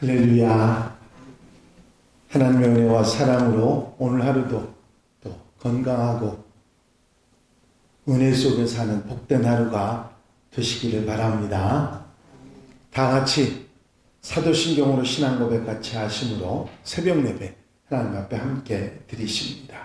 할렐루야. 하나님의 은혜와 사랑으로 오늘 하루도 또 건강하고 은혜 속에 사는 복된 하루가 되시기를 바랍니다. 다 같이 사도신경으로 신앙 고백 같이 하심으로 새벽 예배 하나님 앞에 함께 드리십니다.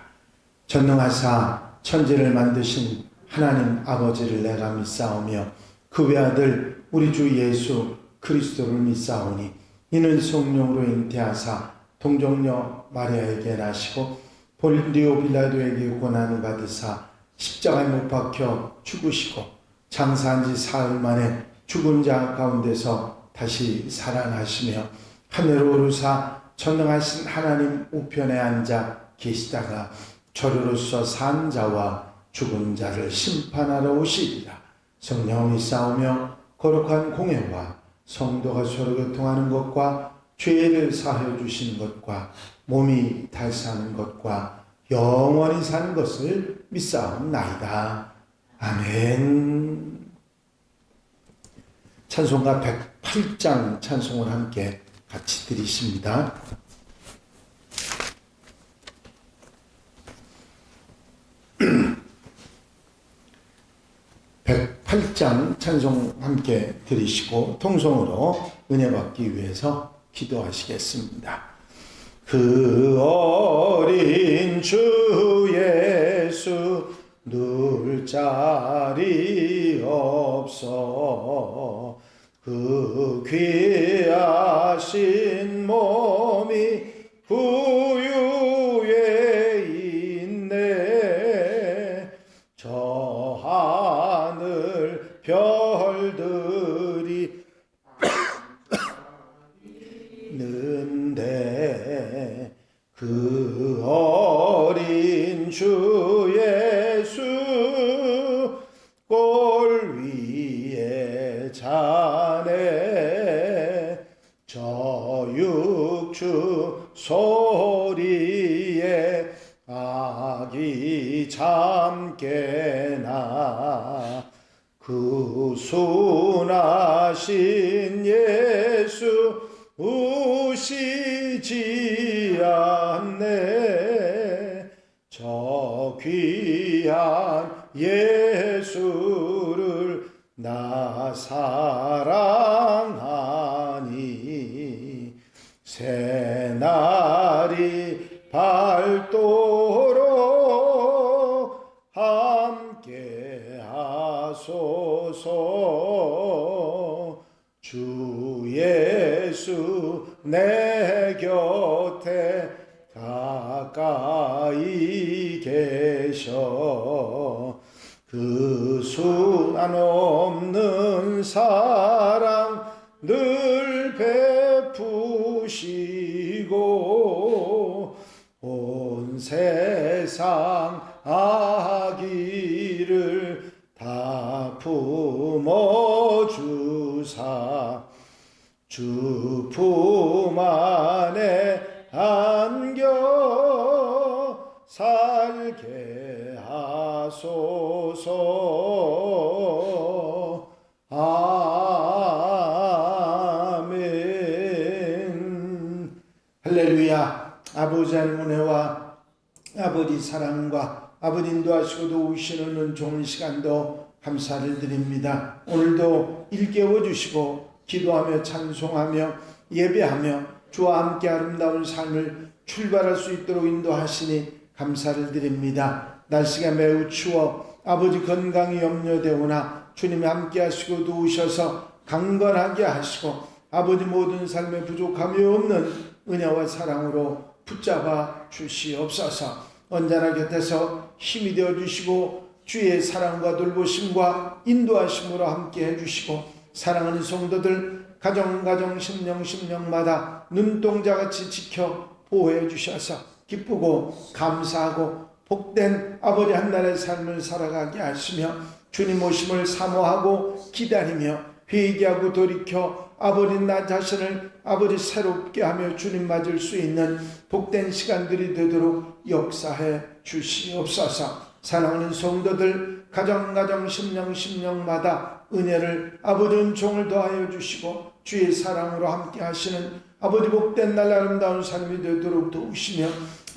전능하사 천지를 만드신 하나님 아버지를 내가 믿사오며 그 외아들 우리 주 예수 그리스도를 믿사오니 이는 성령으로 잉태하사 동정녀 마리아에게 나시고 본디오 빌라도에게 고난을 받으사 십자가에 못 박혀 죽으시고 장사한 지 사흘 만에 죽은 자 가운데서 다시 살아나시며 하늘로 오르사 전능하신 하나님 우편에 앉아 계시다가 저리로서 산 자와 죽은 자를 심판하러 오시리라. 성령이 싸우며 거룩한 공예와 성도가 서로 교통하는 것과 죄를 사하여 주시는 것과 몸이 달사하는 것과 영원히 사는 것을 믿사옵나이다. 아멘. 찬송가 108장 찬송을 함께 같이 드리십니다. 108장 찬송 함께 들으시고 통성으로 은혜 받기 위해서 기도하시겠습니다. 그 어린 주 예수 누울 자리 없어 그 귀하신 몸이 부유에 있네. 저 하늘 별들이 있는데 그 어린 주 예수 골 위에 자네 저 육주 소리에 아기 잠깨나 그 순하신 예수 우시지 않네. 저 귀한 예수를 나 사랑하니 새날이 밝도록 함께 하소서. 주 예수 내 곁에 가까이 계셔. 그 수단 없는 사랑 늘 베푸시고 온 세상 아기를 다 품어주사 주 품 안에 안겨 살게 하소서. 아멘. 할렐루야. 아버지 하나님 은혜와 아버지 사랑과 아버지 인도하시고 도우시는 좋은 시간도 감사를 드립니다. 오늘도 일깨워 주시고 기도하며 찬송하며 예배하며 주와 함께 아름다운 삶을 출발할 수 있도록 인도하시니 감사를 드립니다. 날씨가 매우 추워 아버지 건강이 염려되오나 주님이 함께 하시고 도우셔서 강건하게 하시고 아버지 모든 삶에 부족함이 없는 은혜와 사랑으로 붙잡아 주시옵소서. 언제나 곁에서 힘이 되어 주시고 주의 사랑과 돌보심과 인도하심으로 함께 해주시고 사랑하는 성도들 가정 심령마다 눈동자같이 지켜 보호해 주셔서 기쁘고 감사하고 복된 아버지 한날의 삶을 살아가게 하시며 주님 오심을 사모하고 기다리며 회개하고 돌이켜 아버지 나 자신을 아버지 새롭게 하며 주님 맞을 수 있는 복된 시간들이 되도록 역사해 주시옵소서. 사랑하는 성도들 가정 심령마다 은혜를 아버지 은총을 더하여 주시고 주의 사랑으로 함께 하시는 아버지 복된 날 아름다운 삶이 되도록 도우시며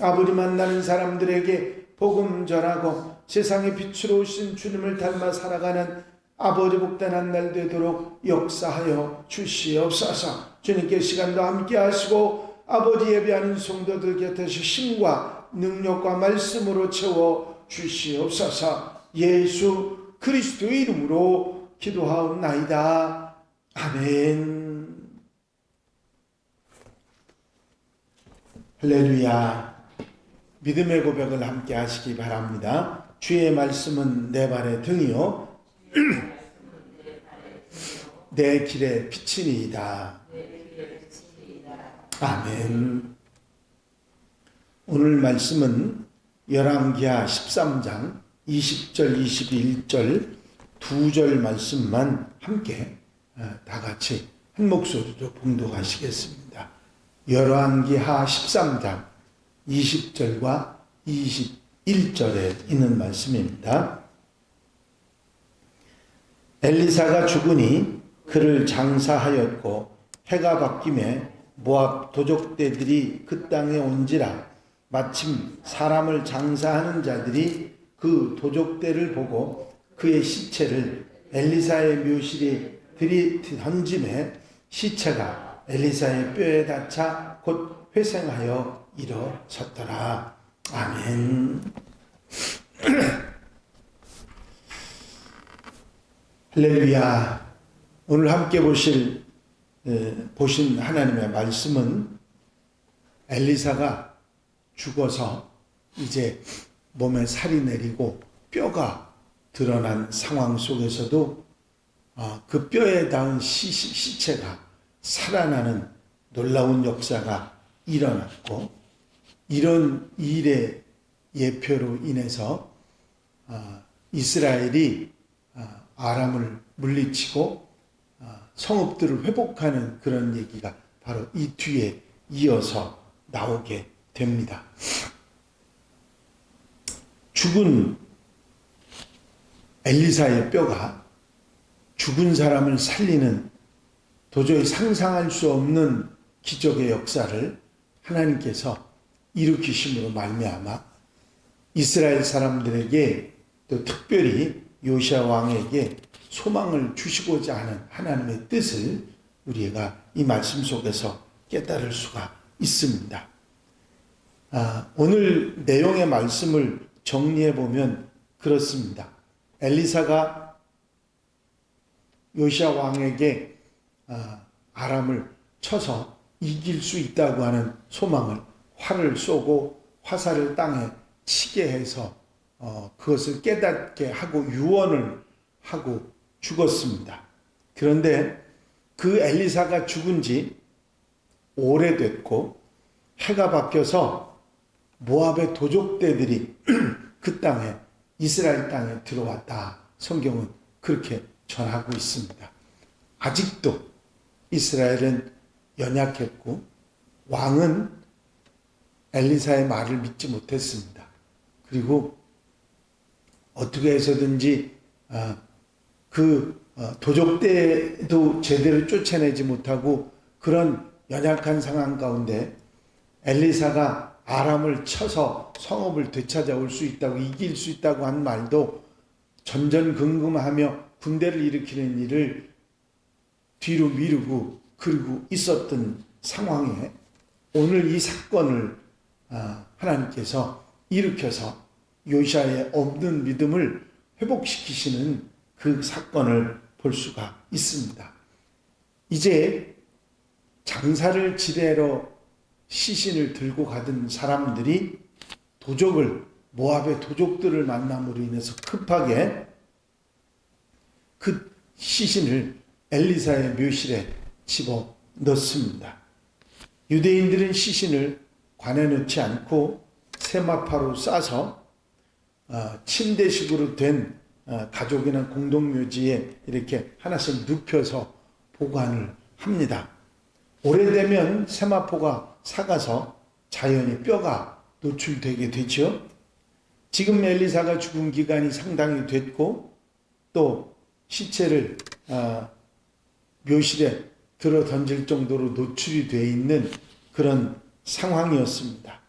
아버지 만나는 사람들에게 복음 전하고 세상의 빛으로 오신 주님을 닮아 살아가는 아버지 복된 한 날 되도록 역사하여 주시옵소서. 주님께 시간도 함께 하시고 아버지 예배하는 성도들 곁에서 힘과 능력과 말씀으로 채워 주시옵소서. 예수 그리스도의 이름으로 기도하옵나이다. 아멘. 할렐루야. 믿음의 고백을 함께 하시기 바랍니다. 주의 말씀은 내 발의 등이요 내 길의 빛이니이다. 아멘. 오늘 말씀은 열왕기하 13장 20절 21절 두 절 말씀만 함께 다 같이 한 목소리로 봉독하시겠습니다. 열왕기하 13장 20절과 21절에 있는 말씀입니다. 엘리사가 죽으니 그를 장사하였고 해가 바뀜에 모압 도적대들이 그 땅에 온지라 마침 사람을 장사하는 자들이 그 도적대를 보고 그의 시체를 엘리사의 묘실에 들이던짐에 시체가 엘리사의 뼈에 닿자 곧 회생하여 일어섰더라. 아멘. 할렐루야. 오늘 함께 보신 하나님의 말씀은 엘리사가 죽어서 이제 몸에 살이 내리고 뼈가 드러난 상황 속에서도 그 뼈에 닿은 시체가 살아나는 놀라운 역사가 일어났고, 이런 일의 예표로 인해서 이스라엘이 아람을 물리치고 성읍들을 회복하는 그런 얘기가 바로 이 뒤에 이어서 나오게 됩니다. 죽은 엘리사의 뼈가 죽은 사람을 살리는 도저히 상상할 수 없는 기적의 역사를 하나님께서 일으키심으로 말미암아 이스라엘 사람들에게 또 특별히 요시야 왕에게 소망을 주시고자 하는 하나님의 뜻을 우리가 이 말씀 속에서 깨달을 수가 있습니다. 오늘 내용의 말씀을 정리해 보면 그렇습니다. 엘리사가 요시야 왕에게 아람을 쳐서 이길 수 있다고 하는 소망을 활을 쏘고 화살을 땅에 치게 해서 그것을 깨닫게 하고 유언을 하고 죽었습니다. 그런데 그 엘리사가 죽은 지 오래됐고 해가 바뀌어서 모압의 도적대들이 그 땅에 이스라엘 땅에 들어왔다. 성경은 그렇게 전하고 있습니다. 아직도 이스라엘은 연약했고 왕은 엘리사의 말을 믿지 못했습니다. 그리고 어떻게 해서든지 도적대도 제대로 쫓아내지 못하고 그런 연약한 상황 가운데 엘리사가 아람을 쳐서 성읍을 되찾아올 수 있다고, 이길 수 있다고 한 말도 전전긍긍하며 군대를 일으키는 일을 뒤로 미루고 그러고 있었던 상황에 오늘 이 사건을 하나님께서 일으켜서 요시야의 없는 믿음을 회복시키시는 그 사건을 볼 수가 있습니다. 이제 장사를 지내러 시신을 들고 가던 사람들이 모압의 도적들을 만남으로 인해서 급하게 그 시신을 엘리사의 묘실에 집어 넣습니다. 유대인들은 시신을 관에 넣지 않고 세마파로 싸서 침대식으로 된 가족이나 공동묘지에 이렇게 하나씩 눕혀서 보관을 합니다. 오래되면 세마포가 삭아서 자연히 뼈가 노출되게 되죠. 지금 엘리사가 죽은 기간이 상당히 됐고 또 시체를 묘실에 들어 던질 정도로 노출이 되어 있는 그런 상황이었습니다.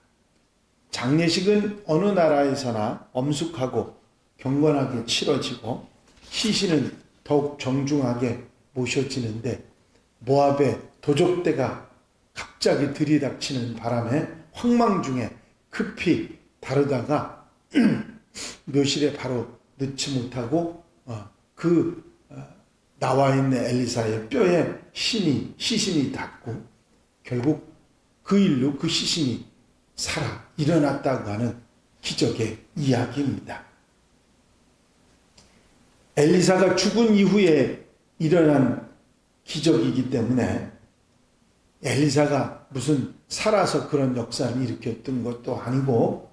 장례식은 어느 나라에서나 엄숙하고 경건하게 치러지고 시신은 더욱 정중하게 모셔지는데 모압의 도적대가 갑자기 들이닥치는 바람에 황망 중에 급히 다루다가 묘실에 바로 넣지 못하고 나와 있는 엘리사의 뼈에 시신이 닿고 결국 그 일로 그 시신이 살아 일어났다고 하는 기적의 이야기입니다. 엘리사가 죽은 이후에 일어난 기적이기 때문에 엘리사가 무슨 살아서 그런 역사를 일으켰던 것도 아니고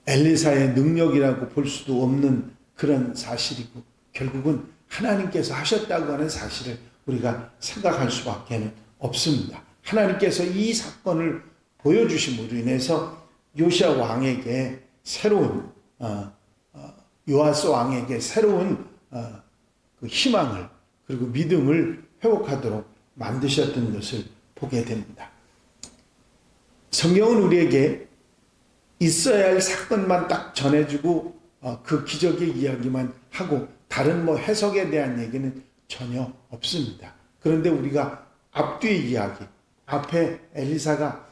엘리사의 능력이라고 볼 수도 없는 그런 사실이고 결국은 하나님께서 하셨다고 하는 사실을 우리가 생각할 수밖에 없습니다. 하나님께서 이 사건을 보여주심으로 인해서 요시야 왕에게 새로운 요아스 왕에게 새로운 그 희망을 그리고 믿음을 회복하도록 만드셨던 것을 보게 됩니다. 성경은 우리에게 있어야 할 사건만 딱 전해주고 그 기적의 이야기만 하고 다른 해석에 대한 얘기는 전혀 없습니다. 그런데 우리가 앞뒤의 이야기, 앞에 엘리사가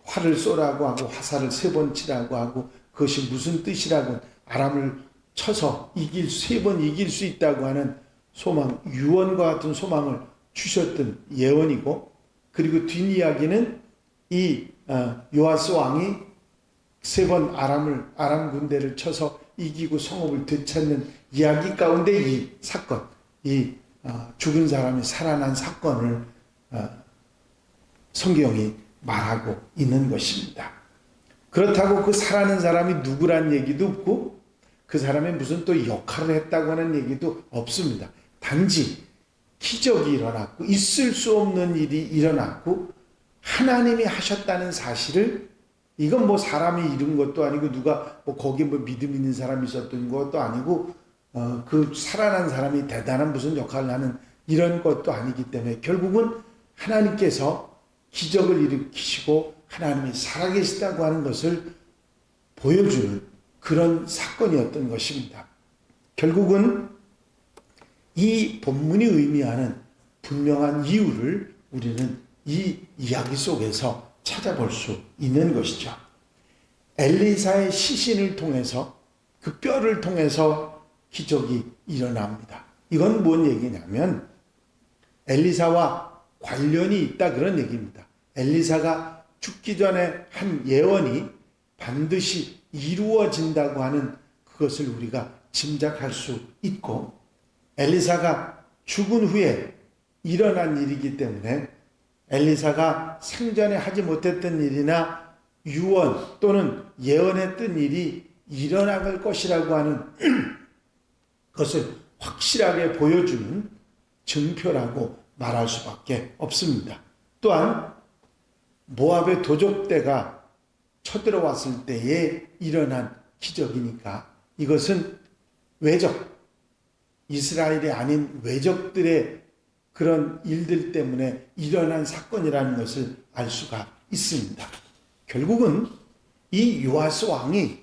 활을 쏘라고 하고 화살을 3번 치라고 하고 그것이 무슨 뜻이라고 아람을 쳐서 3번 이길 수 있다고 하는 소망, 유언과 같은 소망을 주셨던 예언이고 그리고 뒷이야기는 이 요아스 왕이 3번 아람 군대를 쳐서 이기고 성읍을 되찾는 이야기 가운데 이 사건, 죽은 사람이 살아난 사건을 성경이 말하고 있는 것입니다. 그렇다고 그 살아난 사람이 누구란 얘기도 없고 그 사람이 무슨 또 역할을 했다고 하는 얘기도 없습니다. 단지 기적이 일어났고 있을 수 없는 일이 일어났고 하나님이 하셨다는 사실을 이건 사람이 이룬 것도 아니고 누가 거기 믿음 있는 사람이 있었던 것도 아니고 그 살아난 사람이 대단한 무슨 역할을 하는 이런 것도 아니기 때문에 결국은 하나님께서 기적을 일으키시고 하나님이 살아계시다고 하는 것을 보여주는 그런 사건이었던 것입니다. 결국은 이 본문이 의미하는 분명한 이유를 우리는 이 이야기 속에서 찾아볼 수 있는 것이죠. 엘리사의 시신을 통해서 그 뼈를 통해서 기적이 일어납니다. 이건 뭔 얘기냐면 엘리사와 관련이 있다 그런 얘기입니다. 엘리사가 죽기 전에 한 예언이 반드시 이루어진다고 하는 그것을 우리가 짐작할 수 있고 엘리사가 죽은 후에 일어난 일이기 때문에 엘리사가 생전에 하지 못했던 일이나 유언 또는 예언했던 일이 일어날 것이라고 하는 것을 확실하게 보여주는 증표라고 말할 수밖에 없습니다. 또한 모압의 도적대가 쳐들어왔을 때에 일어난 기적이니까 이것은 이스라엘이 아닌 외적들의 그런 일들 때문에 일어난 사건이라는 것을 알 수가 있습니다. 결국은 이 요아스 왕이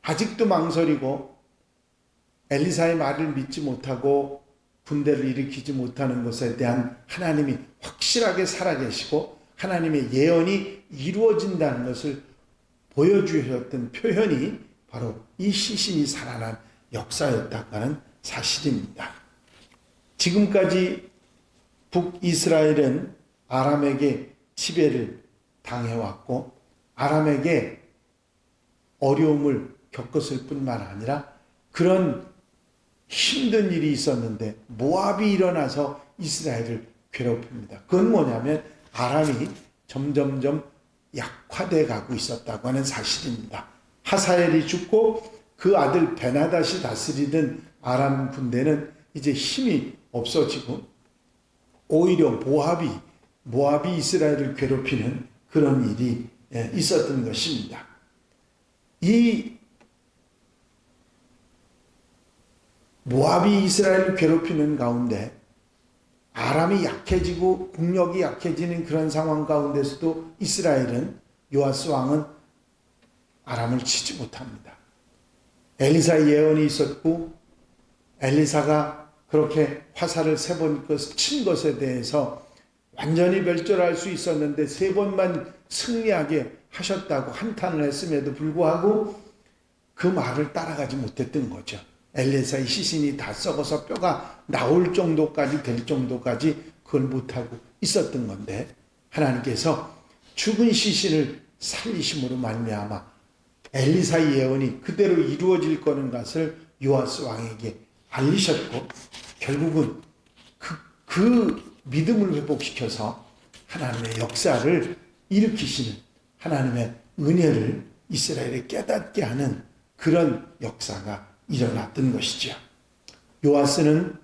아직도 망설이고 엘리사의 말을 믿지 못하고 군대를 일으키지 못하는 것에 대한 하나님이 확실하게 살아계시고 하나님의 예언이 이루어진다는 것을 보여주셨던 표현이 바로 이 시신이 살아난 역사였다고 하는 사실입니다. 지금까지 북이스라엘은 아람에게 지배를 당해왔고 아람에게 어려움을 겪었을 뿐만 아니라 그런 힘든 일이 있었는데 모압이 일어나서 이스라엘을 괴롭힙니다. 그건 뭐냐면 아람이 점점점 약화돼 가고 있었다고 하는 사실입니다. 하사엘이 죽고 그 아들 베나닷이 다스리던 아람 군대는 이제 힘이 없어지고 오히려 모압이 이스라엘을 괴롭히는 그런 일이 있었던 것입니다. 모압이 이스라엘을 괴롭히는 가운데 아람이 약해지고 국력이 약해지는 그런 상황 가운데서도 이스라엘은 요아스 왕은 아람을 치지 못합니다. 엘리사의 예언이 있었고 엘리사가 그렇게 화살을 3번 친 것에 대해서 완전히 멸절할 수 있었는데 3번만 승리하게 하셨다고 한탄을 했음에도 불구하고 그 말을 따라가지 못했던 거죠. 엘리사의 시신이 다 썩어서 뼈가 나올 정도까지 될 정도까지 그걸 못하고 있었던 건데 하나님께서 죽은 시신을 살리심으로 말미암아 엘리사의 예언이 그대로 이루어질 거는 것을 요아스 왕에게 알리셨고 결국은 그 믿음을 회복시켜서 하나님의 역사를 일으키시는 하나님의 은혜를 이스라엘에 깨닫게 하는 그런 역사가 일어났던 것이죠. 요아스는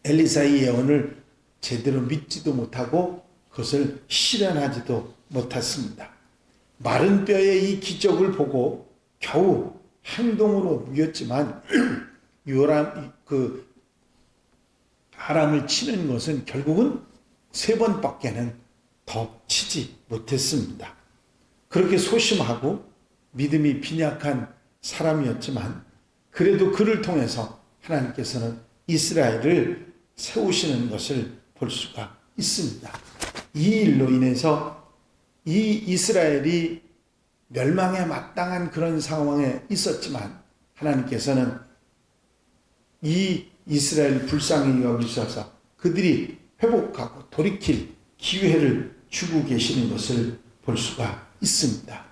엘리사의 예언을 제대로 믿지도 못하고 그것을 실현하지도 못했습니다. 마른 뼈의 이 기적을 보고 겨우 행동으로 옮겼지만 아람을 치는 것은 결국은 3번밖에는 더 치지 못했습니다. 그렇게 소심하고 믿음이 빈약한 사람이었지만 그래도 그를 통해서 하나님께서는 이스라엘을 세우시는 것을 볼 수가 있습니다. 이 일로 인해서 이 이스라엘이 멸망에 마땅한 그런 상황에 있었지만 하나님께서는 이 이스라엘 불쌍히 여기셔서 그들이 회복하고 돌이킬 기회를 주고 계시는 것을 볼 수가 있습니다.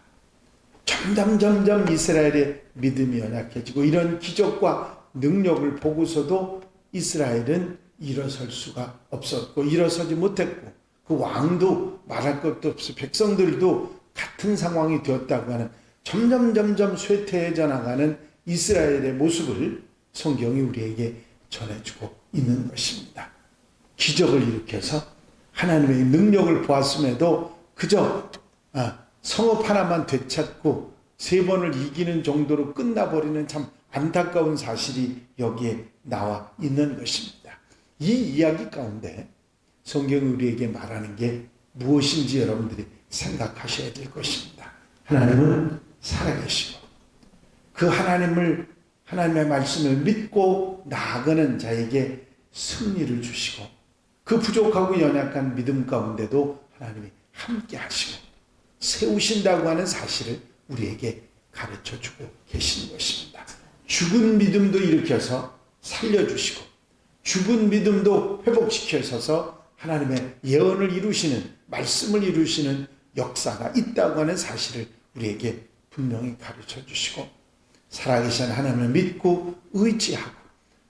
점점 이스라엘의 믿음이 연약해지고 이런 기적과 능력을 보고서도 이스라엘은 일어설 수가 없었고 일어서지 못했고 그 왕도 말할 것도 없이 백성들도 같은 상황이 되었다고 하는 점점 쇠퇴해져 나가는 이스라엘의 모습을 성경이 우리에게 전해주고 있는 것입니다. 기적을 일으켜서 하나님의 능력을 보았음에도 그저 성읍 하나만 되찾고 3번을 이기는 정도로 끝나버리는 참 안타까운 사실이 여기에 나와 있는 것입니다. 이 이야기 가운데 성경이 우리에게 말하는 게 무엇인지 여러분들이 생각하셔야 될 것입니다. 하나님은 살아계시고 그 하나님의 말씀을 믿고 나아가는 자에게 승리를 주시고 그 부족하고 연약한 믿음 가운데도 하나님이 함께 하시고 세우신다고 하는 사실을 우리에게 가르쳐주고 계시는 것입니다. 죽은 믿음도 일으켜서 살려주시고 죽은 믿음도 회복시켜서 하나님의 예언을 이루시는 말씀을 이루시는 역사가 있다고 하는 사실을 우리에게 분명히 가르쳐주시고 살아계신 하나님을 믿고 의지하고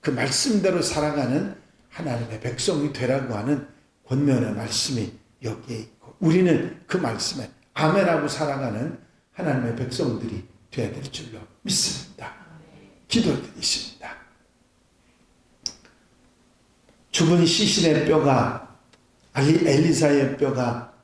그 말씀대로 살아가는 하나님의 백성이 되라고 하는 권면의 말씀이 여기에 있고 우리는 그 말씀에 아멘하고 살아가는 하나님의 백성들이 되어야 될 줄로 믿습니다. 기도드리십니다. 죽은 시신의 뼈가 엘리사의 뼈가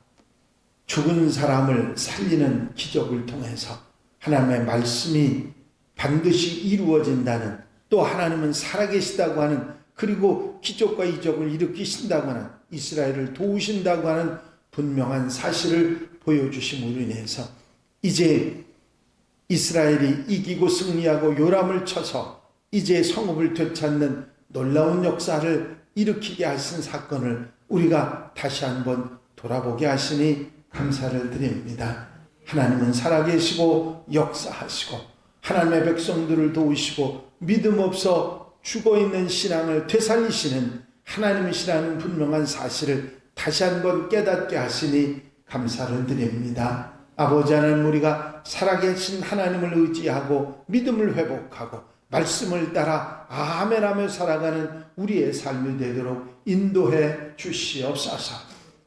죽은 사람을 살리는 기적을 통해서 하나님의 말씀이 반드시 이루어진다는 또 하나님은 살아계시다고 하는 그리고 기적과 이적을 일으키신다고 하는 이스라엘을 도우신다고 하는 분명한 사실을 보여주심으로 인해서 이제 이스라엘이 이기고 승리하고 요람을 쳐서 이제 성읍을 되찾는 놀라운 역사를 일으키게 하신 사건을 우리가 다시 한번 돌아보게 하시니 감사를 드립니다. 하나님은 살아계시고 역사하시고 하나님의 백성들을 도우시고 믿음 없어 죽어있는 신앙을 되살리시는 하나님이시라는 분명한 사실을 다시 한번 깨닫게 하시니 감사를 드립니다. 아버지 하나님, 우리가 살아계신 하나님을 의지하고 믿음을 회복하고 말씀을 따라 아멘하며 살아가는 우리의 삶이 되도록 인도해 주시옵소서.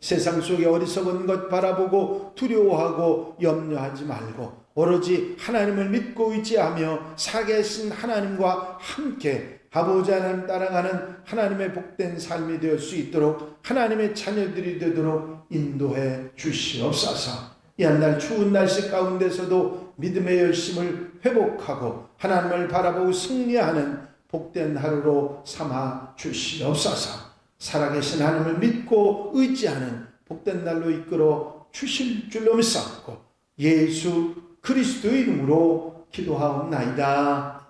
세상 속에 어리석은 것 바라보고 두려워하고 염려하지 말고 오로지 하나님을 믿고 의지하며 살아계신 하나님과 함께 아버지 하나님 따라가는 하나님의 복된 삶이 될 수 있도록 하나님의 자녀들이 되도록 인도해 주시옵소서. 이 한 날 추운 날씨 가운데서도 믿음의 열심을 회복하고 하나님을 바라보고 승리하는 복된 하루로 삼아 주시옵소서. 살아계신 하나님을 믿고 의지하는 복된 날로 이끌어 주실 줄로 믿사옵고 예수 그리스도의 이름으로 기도하옵나이다.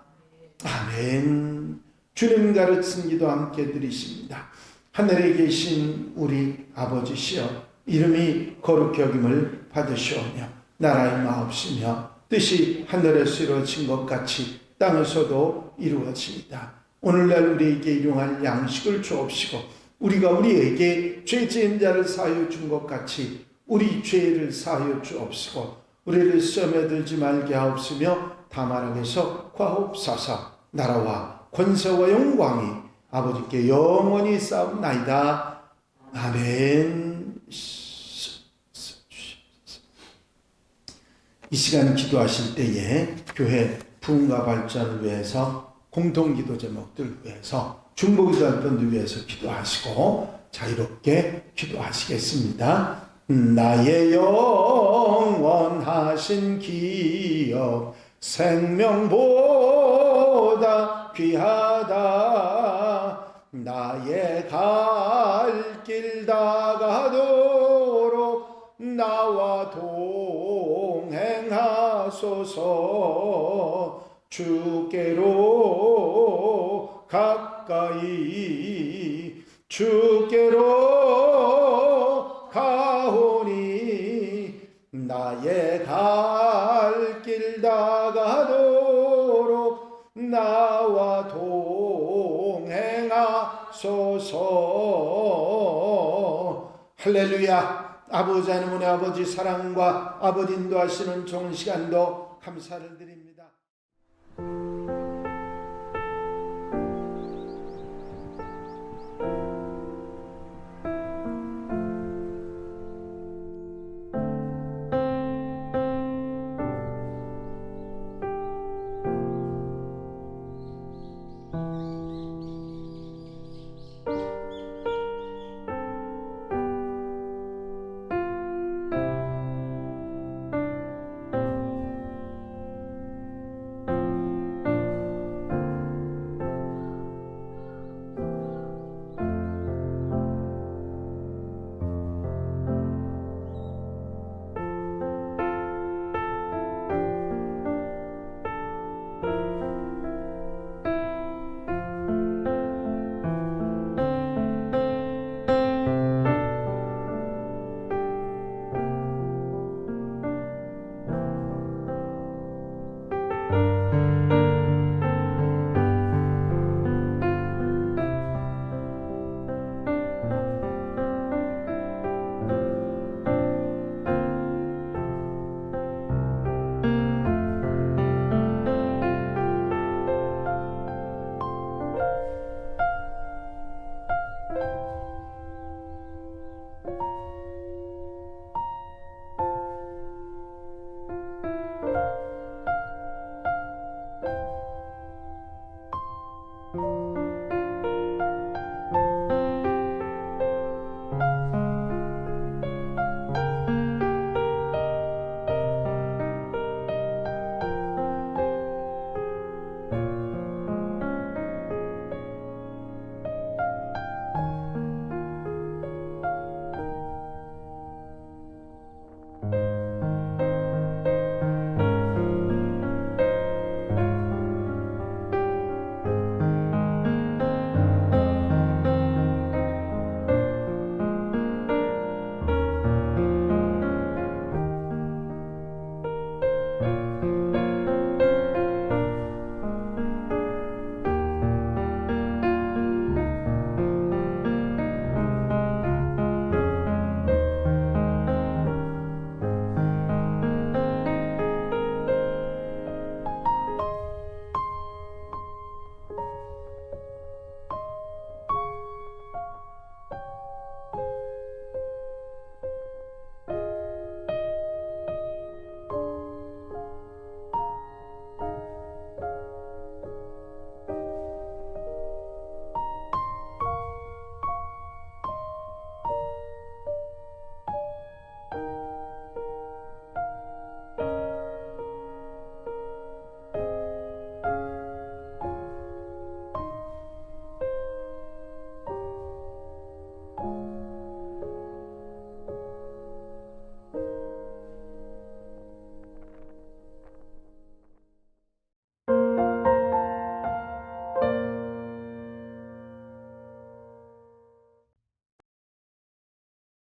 아멘. 주님 가르친 기도 함께 드리십니다. 하늘에 계신 우리 아버지시여, 이름이 거룩히 여김을 받으시오며 나라의 마옵시며 뜻이 하늘에서 이루어진 것 같이 땅에서도 이루어집니다. 오늘날 우리에게 일용할 양식을 주옵시고 우리가 우리에게 죄 지은 자를 사하여 준 것 같이 우리 죄를 사하여 주옵시고 우리를 시험에 들지 말게 하옵시며 다만 악에서 구하옵소서. 나라와 권세와 영광이 아버지께 영원히 싸움나이다. 아멘. 이 시간 기도하실 때에 교회 부흥과 발전을 위해서 공동기도 제목들 위해서 중보기도할 분들 위해서 기도하시고 자유롭게 기도하시겠습니다. 나의 영원하신 기업 생명보다 귀하다. 나의 갈 길 다가도록 나와 동행하소서. 주께로 가까이 주께로 가오니 나의 갈 길 다가도록 나와 동행하소서. 할렐루야. 아버지 하나님의 아버지 사랑과 아버지 인도하시는 좋은 시간도 감사를 드립니다.